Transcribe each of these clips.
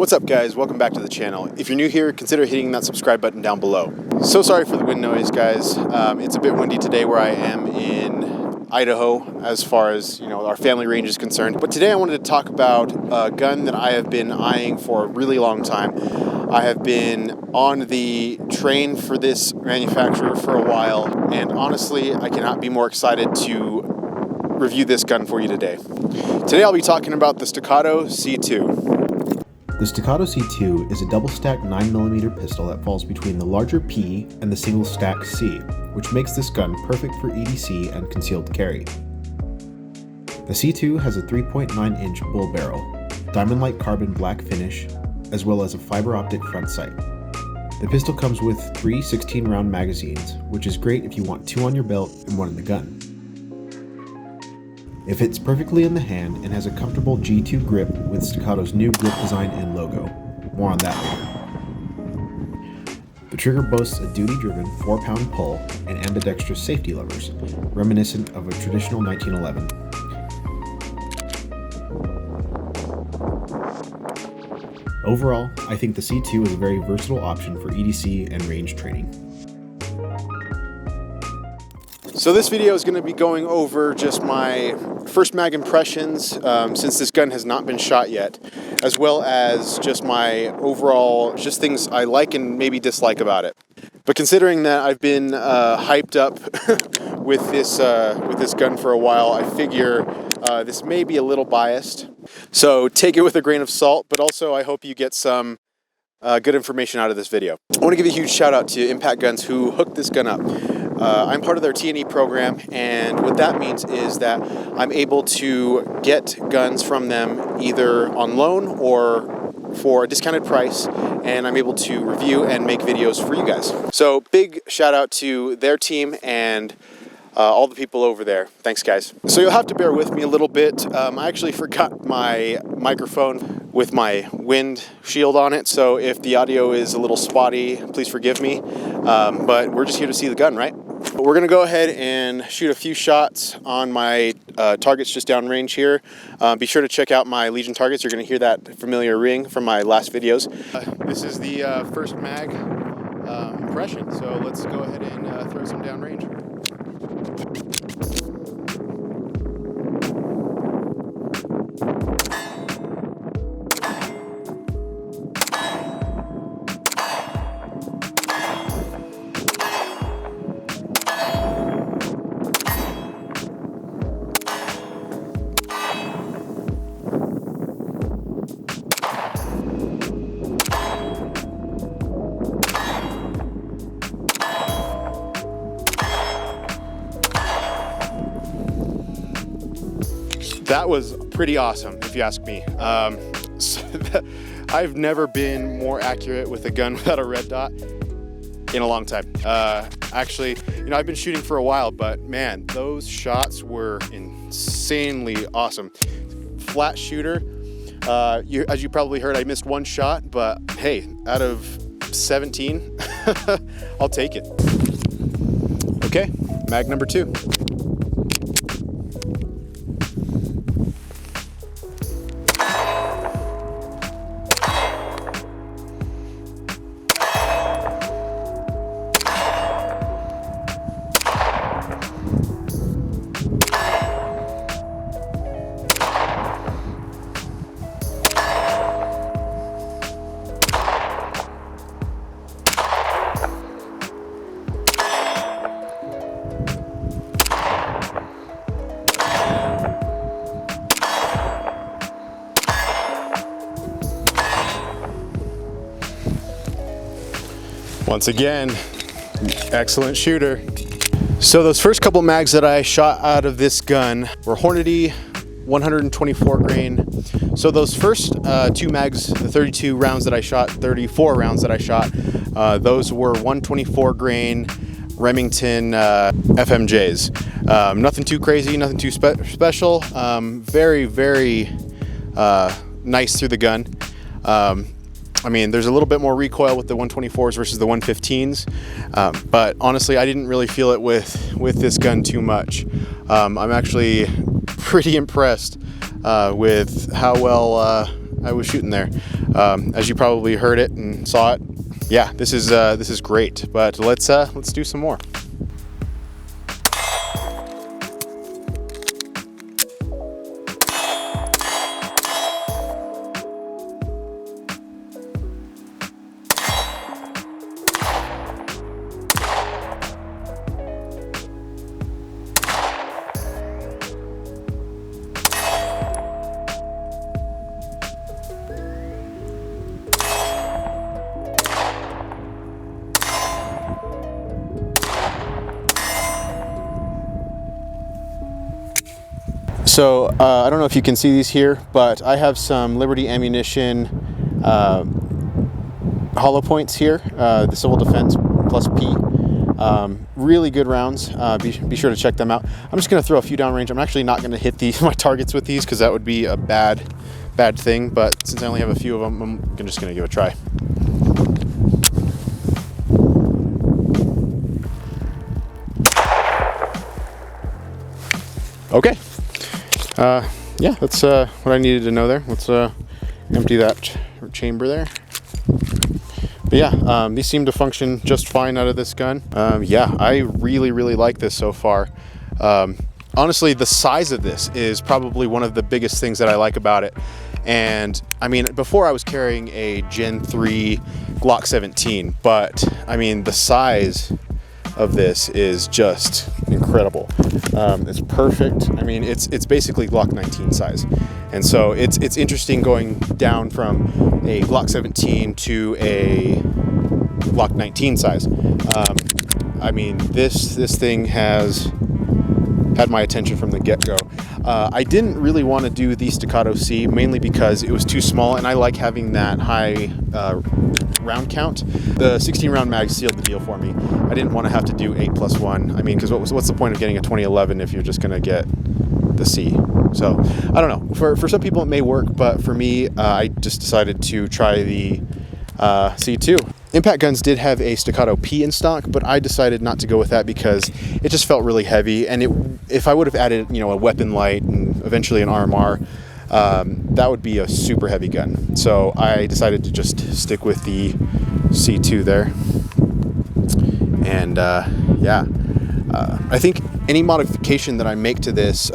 What's up guys, welcome back to the channel. If you're new here, consider hitting that subscribe button down below. So sorry for the wind noise guys. It's a bit windy today where I am in Idaho as far as our family range is concerned. But today I wanted to talk about a gun that I have been eyeing for a really long time. I have been on the train for this manufacturer for a while, and honestly I cannot be more excited to review this gun for you today. Today I'll be talking about the Staccato C2. The Staccato C2 is a double-stack 9mm pistol that falls between the larger P and the single-stack C, which makes this gun perfect for EDC and concealed carry. The C2 has a 3.9-inch bull barrel, diamond-like carbon black finish, as well as a fiber optic front sight. The pistol comes with 3 16-round magazines, which is great if you want 2 on your belt and 1 in the gun. It fits perfectly in the hand and has a comfortable G2 grip with Staccato's new grip design and logo. More on that later. The trigger boasts a duty-driven 4-pound pull and ambidextrous safety levers, reminiscent of a traditional 1911. Overall, I think the C2 is a very versatile option for EDC and range training. So this video is going to be going over just my first mag impressions since this gun has not been shot yet, as well as just my overall, just things I like and maybe dislike about it. But considering that I've been hyped up with this gun for a while, I figure this may be a little biased. So take it with a grain of salt, but also I hope you get some good information out of this video. I want to give a huge shout out to Impact Guns who hooked this gun up. I'm part of their T&E program, and what that means is that I'm able to get guns from them either on loan or for a discounted price, and I'm able to review and make videos for you guys. So big shout out to their team and all the people over there. Thanks guys. So you'll have to bear with me a little bit. I actually forgot my microphone with my wind shield on it, so if the audio is a little spotty, please forgive me. But we're just here to see the gun, right? But we're gonna go ahead and shoot a few shots on my targets just downrange here. Be sure to check out my Legion targets. You're gonna hear that familiar ring from my last videos. This is the first mag impression, so let's go ahead and throw some downrange. That was pretty awesome, if you ask me. I've never been more accurate with a gun without a red dot in a long time. Actually, I've been shooting for a while, but man, those shots were insanely awesome. Flat shooter. As you probably heard, I missed 1 shot, but hey, out of 17, I'll take it. Okay, mag number 2. Once again, excellent shooter. So those first couple mags that I shot out of this gun were Hornady 124 grain. So those first 2 mags, the 32 rounds that I shot, 34 rounds that I shot, those were 124 grain Remington FMJs. Nothing too crazy, nothing too special. Very, very nice through the gun. I mean, there's a little bit more recoil with the 124s versus the 115s, but honestly, I didn't really feel it with this gun too much. I'm actually pretty impressed with how well I was shooting there. As you probably heard it and saw it, yeah, this is great. But let's do some more. So I don't know if you can see these here, but I have some Liberty Ammunition hollow points here, the Civil Defense plus P. Really good rounds. Be sure to check them out. I'm just going to throw a few downrange. I'm actually not going to hit my targets with these because that would be a bad thing. But since I only have a few of them, I'm just going to give it a try. Okay. Yeah, that's what I needed to know there. Let's empty that chamber there. But yeah, these seem to function just fine out of this gun. Yeah, I really like this so far. Honestly, the size of this is probably one of the biggest things that I like about it. And I mean, before I was carrying a Gen 3 Glock 17, but I mean, the size of this is just incredible. It's perfect. I mean, it's basically Glock 19 size, and so it's interesting going down from a Glock 17 to a Glock 19 size. I mean, this thing has had my attention from the get-go. I didn't really want to do the Staccato C, mainly because it was too small, and I like having that high round count. The 16 round mag sealed the deal for me. I didn't want to have to do 8+1. I mean, because what's the point of getting a 2011 if you're just going to get the C? So I don't know. For some people it may work, but for me, I just decided to try the C2. Impact Guns did have a Staccato P in stock, but I decided not to go with that because it just felt really heavy. And if I would have added, you know, a weapon light and eventually an RMR, that would be a super heavy gun. So I decided to just stick with the C2 there. And yeah, I think any modification that I make to this,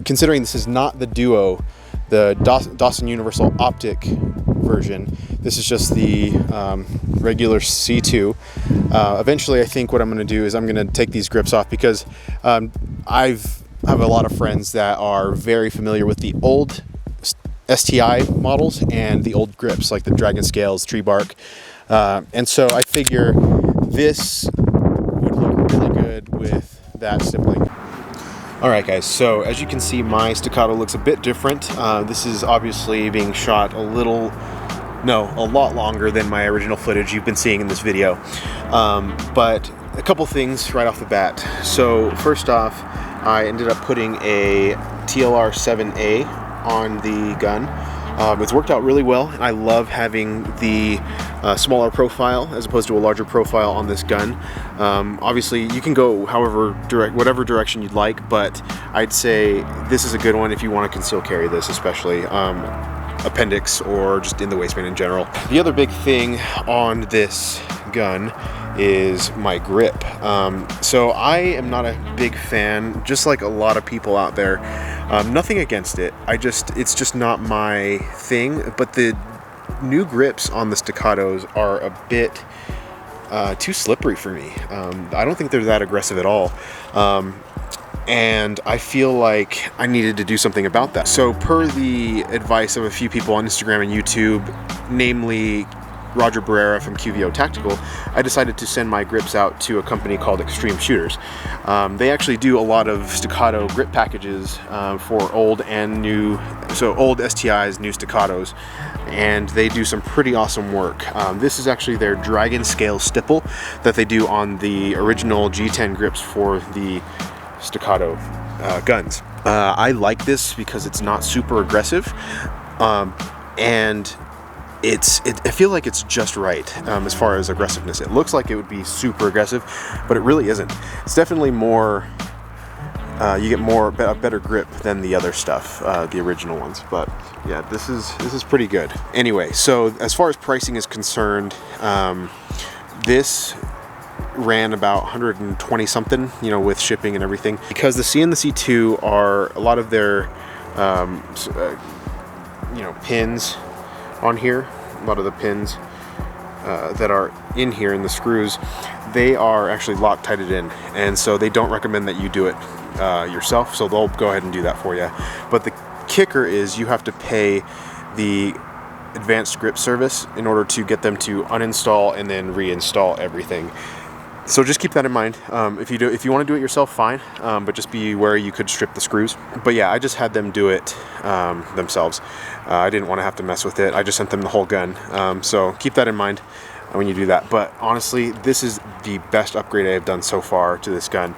considering this is not the Duo, the Dawson Universal Optic version, this is just the regular C2. Eventually, I think what I'm going to do is I'm going to take these grips off because I have a lot of friends that are very familiar with the old STI models and the old grips, like the Dragon Scales, Tree Bark. And so I figure this would look really good with that stippling. Alright guys, so as you can see, my Staccato looks a bit different. This is obviously being shot a lot longer than my original footage you've been seeing in this video. But a couple things right off the bat. So first off, I ended up putting a TLR 7A on the gun. It's worked out really well. I love having the smaller profile as opposed to a larger profile on this gun. Obviously, you can go whatever direction you'd like, but I'd say this is a good one if you want to conceal carry this, especially appendix or just in the waistband in general. The other big thing on this gun is my grip. So I am not a big fan, just like a lot of people out there. Nothing against it. It's just not my thing. But the new grips on the Staccatos are a bit too slippery for me. I don't think they're that aggressive at all. And I feel like I needed to do something about that. So per the advice of a few people on Instagram and YouTube, namely Roger Barrera from QVO Tactical, I decided to send my grips out to a company called Extreme Shooters. They actually do a lot of Staccato grip packages for old and new, so old STIs, new Staccatos, and they do some pretty awesome work. This is actually their Dragon Scale stipple that they do on the original G10 grips for the Staccato guns. I like this because it's not super aggressive, and I feel like it's just right as far as aggressiveness. It looks like it would be super aggressive, but it really isn't. It's definitely more you get a better grip than the other stuff, the original ones. But yeah, this is pretty good. Anyway, so as far as pricing is concerned, this ran about 120 something, you know, with shipping and everything. Because the C and the C2 are a lot of their, you know, pins on here. A lot of the pins that are in here in the screws, they are actually Loctited in, and so they don't recommend that you do it yourself. So they'll go ahead and do that for you. But the kicker is you have to pay the advanced grip service in order to get them to uninstall and then reinstall everything. So just keep that in mind. If you want to do it yourself, fine, but just be aware you could strip the screws. But yeah, I just had them do it themselves. I didn't want to have to mess with it. I just sent them the whole gun. So keep that in mind when you do that. But honestly, this is the best upgrade I have done so far to this gun.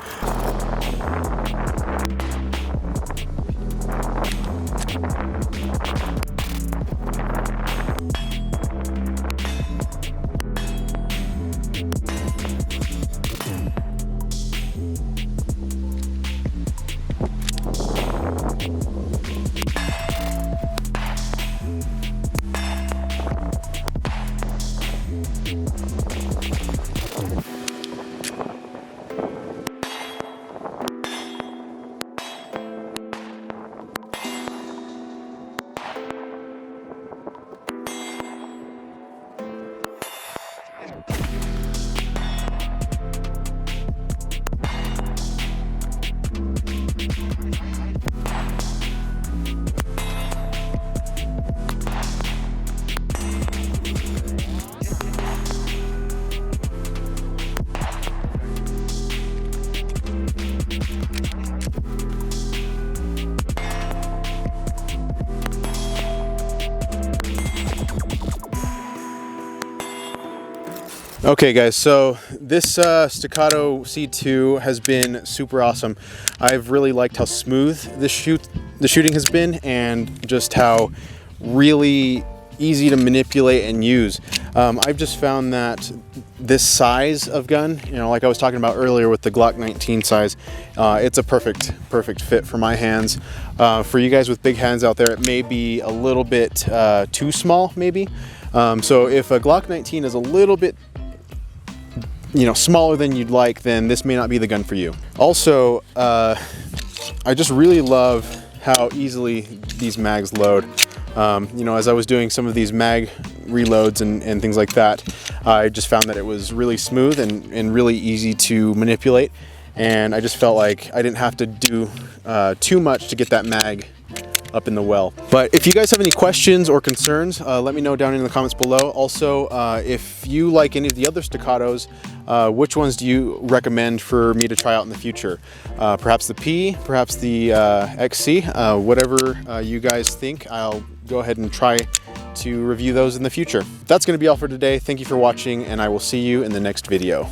Okay guys, so this Staccato C2 has been super awesome. I've really liked how smooth the shooting has been, and just how really easy to manipulate and use. I've just found that this size of gun, you know, like I was talking about earlier with the Glock 19 size, it's a perfect fit for my hands. For you guys with big hands out there, it may be a little bit too small maybe. So if a Glock 19 is a little bit, you know, smaller than you'd like, then this may not be the gun for you. Also, I just really love how easily these mags load. You know, as I was doing some of these mag reloads and things like that, I just found that it was really smooth and really easy to manipulate. And I just felt like I didn't have to do too much to get that mag up in the well. But if you guys have any questions or concerns, let me know down in the comments below. Also, if you like any of the other Staccatos, which ones do you recommend for me to try out in the future? Perhaps the P, perhaps the XC, whatever you guys think, I'll go ahead and try to review those in the future. That's going to be all for today. Thank you for watching, and I will see you in the next video.